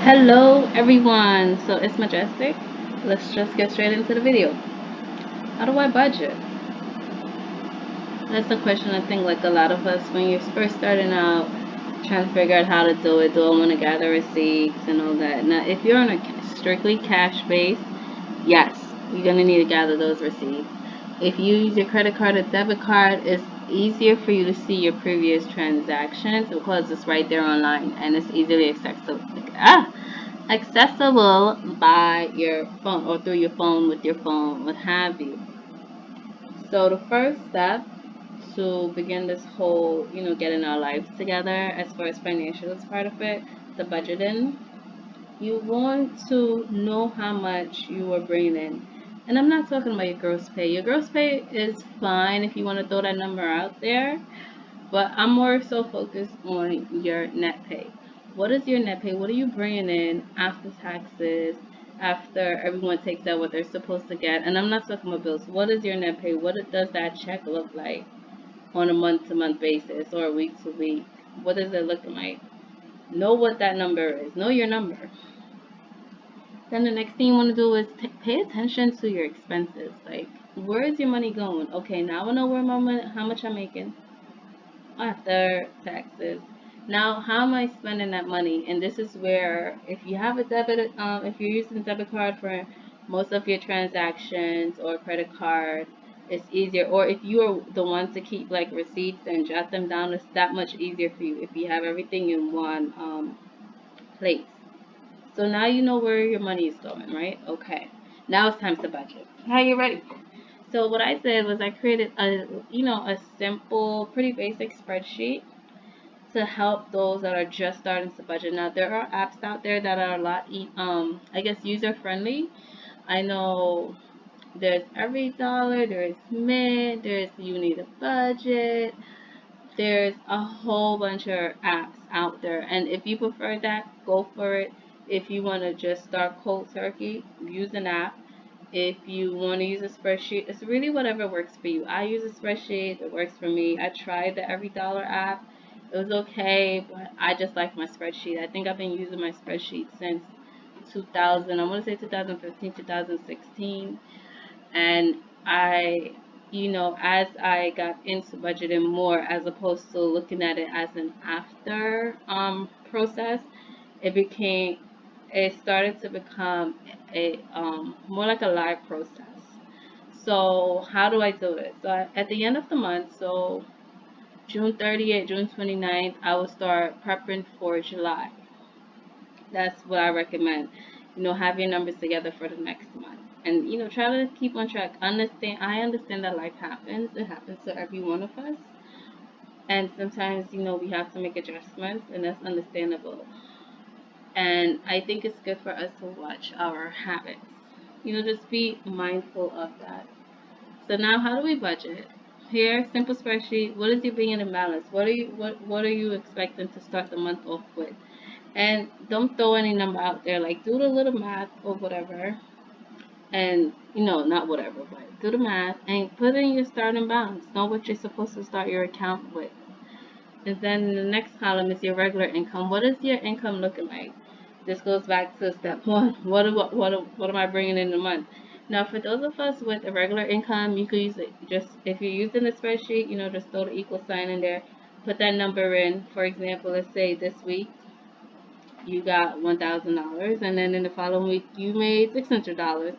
Hello everyone, so it's Majestic. Let's just get straight into the video. How do I budget? That's the question I think like a lot of us when you're first starting out trying to figure out how to do it. Do I want to gather receipts and all that? Now if you're on a strictly cash base, yes, you're going to need to gather those receipts. If you use your credit card or debit card, it's easier for you to see your previous transactions because it's right there online and it's easily accessible by your phone or through your phone with your phone, what have you. So the first step to begin this whole, getting our lives together as far as financial is part of it, the budgeting, you want to know how much you are bringing in. And I'm not talking about your gross pay. Your gross pay is fine if you want to throw that number out there, but I'm more so focused on your net pay. What is your net pay? What are you bringing in after taxes, after everyone takes out what they're supposed to get? And I'm not talking about bills. What is your net pay? What does that check look like on a month-to-month basis or a week-to-week? What is it looking like? Know what that number is. Know your number. Then the next thing you want to do is pay attention to your expenses. Like, where is your money going? Okay, now I know where my money, how much I'm making after taxes. Now, how am I spending that money? And this is where, if you have a if you're using a debit card for most of your transactions or credit card, it's easier. Or if you are the one to keep like receipts and jot them down, it's that much easier for you if you have everything in one place. So now you know where your money is going, right? Okay. Now it's time to budget. How you ready? So what I did was I created a simple, pretty basic spreadsheet to help those that are just starting to budget. Now there are apps out there that are a lot, I guess user friendly. I know there's Every Dollar, there's Mint, there's You Need a Budget. There's a whole bunch of apps out there, and if you prefer that, go for it. If you want to just start cold turkey, use an app. If you want to use a spreadsheet, it's really whatever works for you. I use a spreadsheet that works for me. I tried the Every Dollar app. It was okay, but I just like my spreadsheet. I think I've been using my spreadsheet since 2000. I want to say 2015, 2016. And as I got into budgeting more, as opposed to looking at it as an after process, it started to become a more like a live process. So how do I do it? So at the end of the month, so June 30th, June 29th, I will start prepping for July. That's what I recommend. Have your numbers together for the next month. And try to keep on track. I understand that life happens. It happens to every one of us. And sometimes, we have to make adjustments, and that's understandable. And I think it's good for us to watch our habits. Just be mindful of that. So now how do we budget? Here, simple spreadsheet. What is your being in balance? What are you expecting to start the month off with? And don't throw any number out there. Like, do the little math or whatever. And, not whatever, but do the math and put in your starting balance. Know what you're supposed to start your account with. And then the next column is your regular income. What is your income looking like? This goes back to step one. What am I bringing in a month? Now, for those of us with a regular income, you could use it just if you're using the spreadsheet, just throw the equal sign in there, put that number in. For example, let's say this week you got $1,000, and then in the following week you made $600.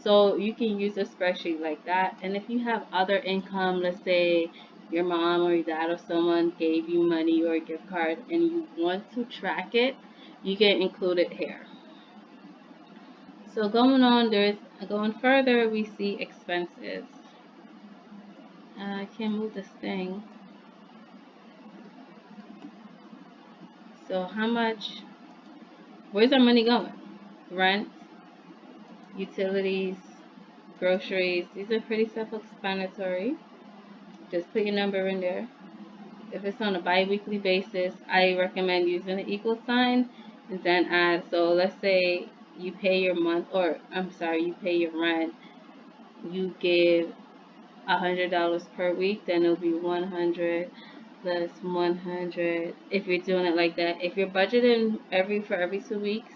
So you can use a spreadsheet like that. And if you have other income, let's say your mom or your dad or someone gave you money or a gift card and you want to track it, you can include it here. So going further, we see expenses. I can't move this thing. So where's our money going? Rent, utilities, groceries. These are pretty self-explanatory. Just put your number in there. If it's on a bi-weekly basis, I recommend using the equal sign and then add. So let's say you pay your you pay your rent. You give $100 per week, then it'll be 100 plus 100. If you're doing it like that, if you're budgeting for every 2 weeks,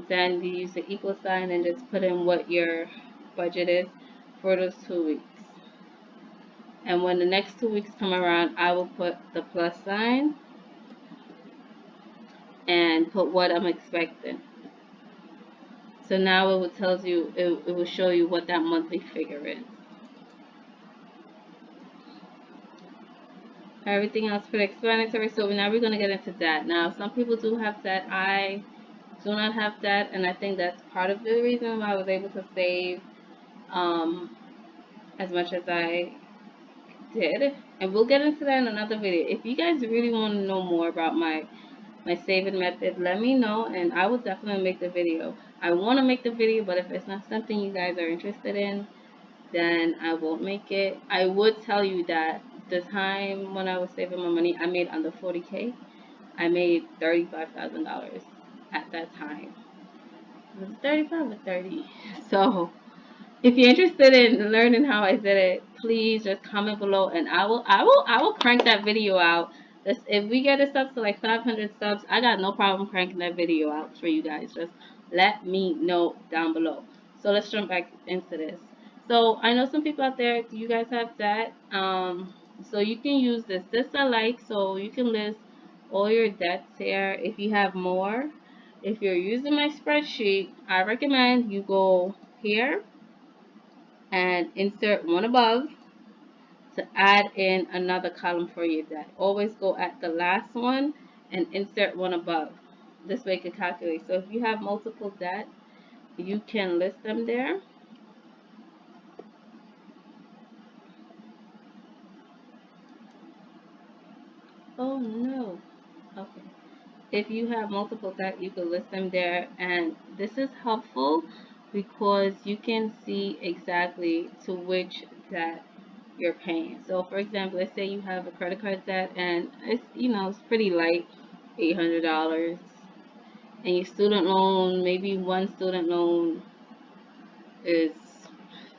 Then you use the equal sign and just put in what your budget is for those 2 weeks. And when the next 2 weeks come around, I will put the plus sign and put what I'm expecting. So now it will tells you, it will show you what that monthly figure is. Everything else pretty explanatory. So now we're going to get into debt. Now, some people do have debt. I do not have debt, and I think that's part of the reason why I was able to save as much as I did. And we'll get into that in another video. If you guys really want to know more about my saving method, let me know, and I will definitely make the video. I want to make the video, but if it's not something you guys are interested in, then I won't make it. I would tell you that the time when I was saving my money, I made under 40K. I made $35,000 at that time. It was 35 or 30. So if you're interested in learning how I did it, please just comment below, and I will crank that video out. If we get this up to like 500 subs, I got no problem cranking that video out for you guys. Just let me know down below. So let's jump back into this. So I know some people out there, do you guys have that? So you can use this. This I like, so you can list all your debts here. If you have more, if you're using my spreadsheet, I recommend you go here and insert one above to add in another column for your debt. Always go at the last one and insert one above. This way you can calculate. So if you have multiple debt, you can list them there. Oh no. Okay. If you have multiple debt, you can list them there, and this is helpful because you can see exactly to which debt you're paying. So for example, let's say you have a credit card debt and it's it's pretty light, $800, and your student loan, maybe one student loan is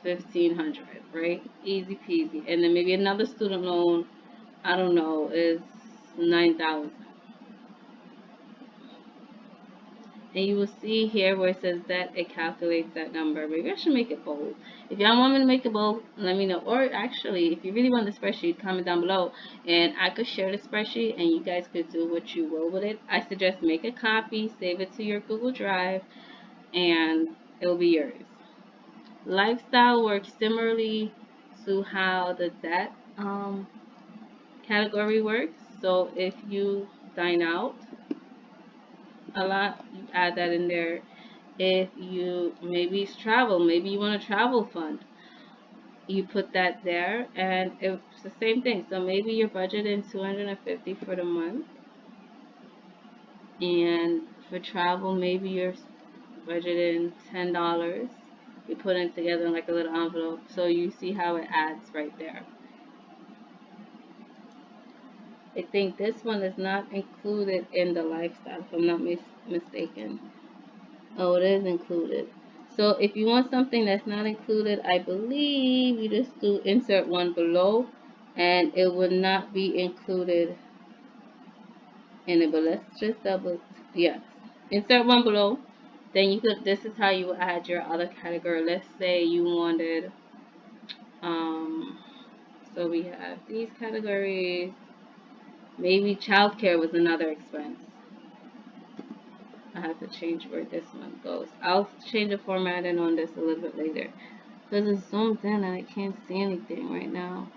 1,500, right? Easy peasy. And then maybe another student loan, I don't know, is 9,000. And you will see here where it says that it calculates that number. Maybe I should make it bold. If y'all want me to make it bold, let me know. Or actually, if you really want the spreadsheet, comment down below and I could share the spreadsheet and you guys could do what you will with it. I suggest make a copy, save it to your Google Drive, and it'll be yours. Lifestyle works similarly to how the debt category works. So if you dine out a lot, you add that in there. If you maybe travel, maybe you want a travel fund, you put that there, and it's the same thing. So maybe you're budgeting $250 for the month, and for travel maybe you're budgeting $10. You put it together in like a little envelope, so you see how it adds right there. I think this one is not included in the lifestyle, if I'm not mistaken. Oh, it is included. So if you want something that's not included, I believe you just do insert one below, and it would not be included in it. But let's just double, yes, insert one below. Then you could, this is how you would add your other category. Let's say you wanted, so we have these categories. Maybe childcare was another expense. I have to change where this one goes. I'll change the formatting on this a little bit later because it's zoomed in and I can't see anything right now.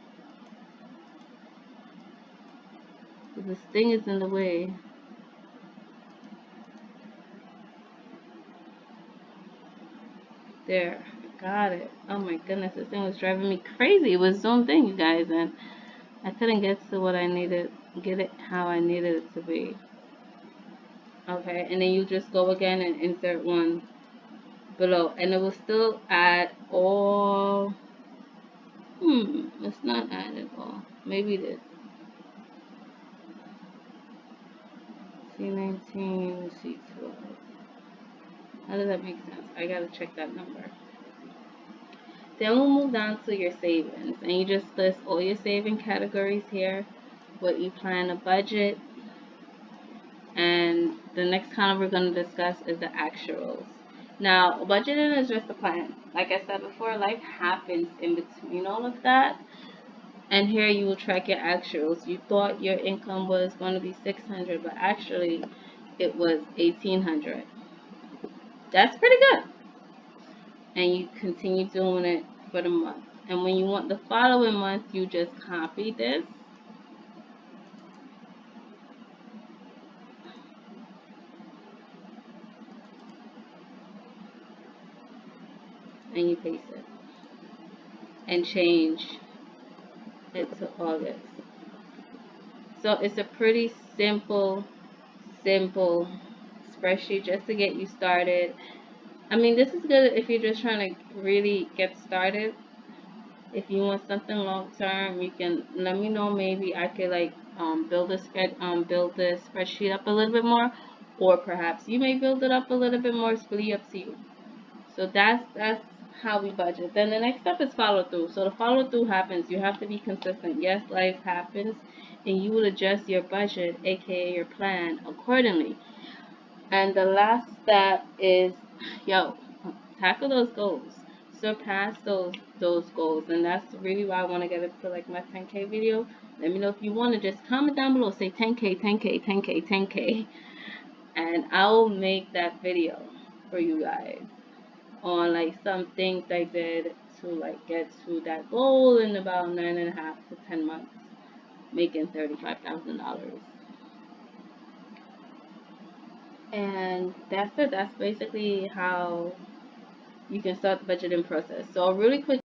This thing is in the way. There, got it. Oh my goodness, this thing was driving me crazy. It was zoomed in, you guys, and I couldn't get to what I needed, get it how I needed it to be. Okay, and then you just go again and insert one below, and it will still add all. It's not added all. Maybe it is. C19, C12. How does that make sense? I gotta check that number. Then we'll move down to your savings, and you just list all your saving categories here, what you plan to budget, and the next kind we're going to discuss is the actuals. Now, budgeting is just a plan. Like I said before, life happens in between all of that. And here you will track your actuals. You thought your income was going to be 600, but actually it was 1800. That's pretty good. And you continue doing it for the month. And when you want the following month, you just copy this. And you paste it. And change it to August. So it's a pretty simple spreadsheet just to get you started. I mean, this is good if you're just trying to really get started. If you want something long term, you can let me know. Maybe I could like build this spreadsheet up a little bit more, or perhaps you may build it up a little bit more. It's really up to you. So that's how we budget. Then the next step is follow through. So the follow through happens. You have to be consistent. Yes, life happens, and you will adjust your budget, aka your plan, accordingly. And the last step is, tackle those goals, surpass those goals, and that's really why I want to get into like my 10K video. Let me know if you want to. Just comment down below, say 10K, 10K, 10K, 10K, and I'll make that video for you guys on like some things I did to like get to that goal in about 9.5 to 10 months, making $35,000. And that's it. That's basically how you can start the budgeting process. So a really quick